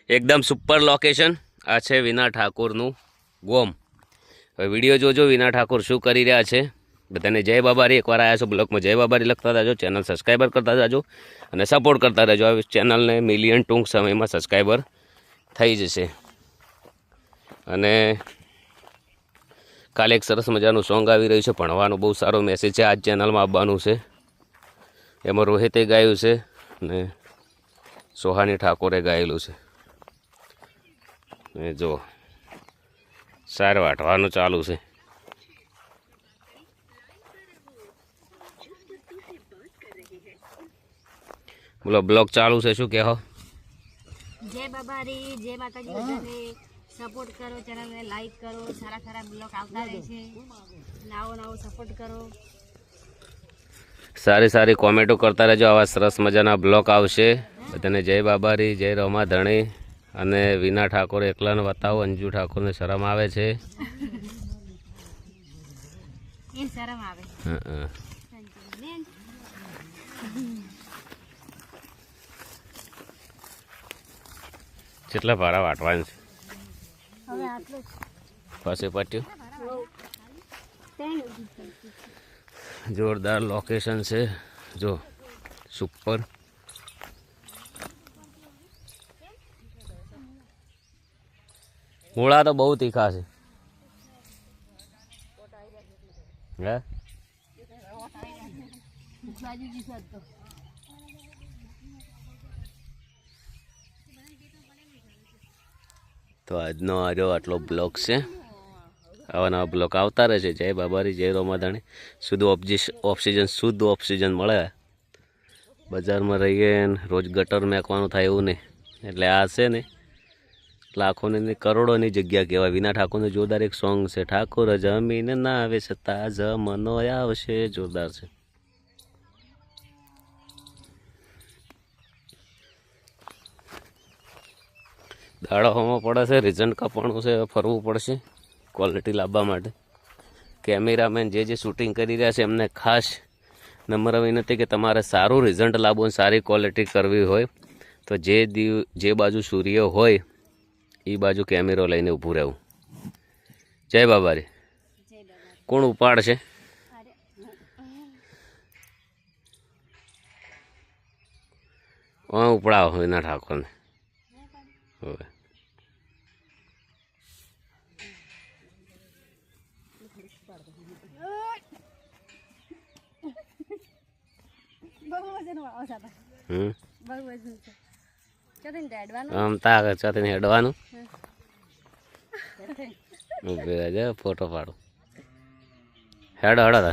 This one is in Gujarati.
એકદમ સુપર લોકેશન આ છે વિના ઠાકોરનું ગોમ। હવે વિડીયો જોજો વિના ઠાકોર શું કરી રહ્યા છે। બધાને જય બાબારી। એકવાર આવ્યા છો બ્લોગમાં જય બાબારી લખતા જાજો, ચેનલ સબસ્ક્રાઈબર કરતા જાજો અને સપોર્ટ કરતા રહેજો। આ ચેનલને મિલિયન ટૂંક સમયમાં સબસ્ક્રાઈબર થઈ જશે। અને કાલે એક સરસ મજાનું સોંગ આવી રહ્યું છે, ભણવાનું બહુ સારો મેસેજ છે, આજ ચેનલમાં આવવાનું છે। એમાં રોહિતે ગાયું છે અને સોહાની ઠાકોરે ગાયેલું છે। એ જો સાર વાટવાનું ચાલુ છે। બોલો બ્લોગ ચાલુ છે, શું કહો? જય બાબારી, જય માતાજી। બધાને સપોર્ટ કરો, ચેનલને લાઈક કરો, સારા સારા બ્લોગ આવતા રહે છે, નવો સપોર્ટ કરો। સારી સારી કોમેન્ટો કરતા રહેજો, આવા સરસ મજાના બ્લોગ આવશે। બધાને જય બાબારી, જય રોમા ધણી। અને વિના ઠાકોર એકલાને બતાવો, અંજુ ઠાકોરને શરમ આવે છે। એ શરમ આવે। કેટલા ભાડા વાટવાનું છે? હવે આટલું પાસે પાટ્યું જોરદાર લોકેશન છે, જો સુપર। મૂળા તો બહુ તીખા છે હે। તો આજનો આટલો બ્લોગ છે। આવા નવા બ્લોગ આવતા રહે છે। જય બાબારી, જય રોમાધાણી। શુદ્ધ ઓક્સિજન મળે। બજારમાં રહીએ ને રોજ ગટર મેકવાનું થાય એવું નહીં, એટલે આ છે ને લાખોની ને કરોડોની જગ્યા કહેવાય। વિના ઠાકોરનું જોરદાર એક સોંગ છે, ઠાકોર જમીન ના આવે છતાં જમનો આવશે, જોરદાર છે। દાડો હોમો પડે છે, રિઝલ્ટ કાપવાનું છે, ફરવું પડશે ક્વોલિટી લાવવા માટે। કેમેરામેન જે શૂટિંગ કરી રહ્યા છે એમને ખાસ નમ્ર વિનંતી કે તમારે સારું રિઝલ્ટ લાવવું, સારી ક્વોલિટી કરવી હોય તો જે બાજુ સૂર્ય હોય એ બાજુ કેમેરો લઈને ઊભું રહેવું। જય બાબારી। કોણ ઉપાડશે? ઉપડાવો વિના ઠાકોરને। હવે આમ તા ચોથી હેડવાનું ફોટો પાડો હેડો હેડો।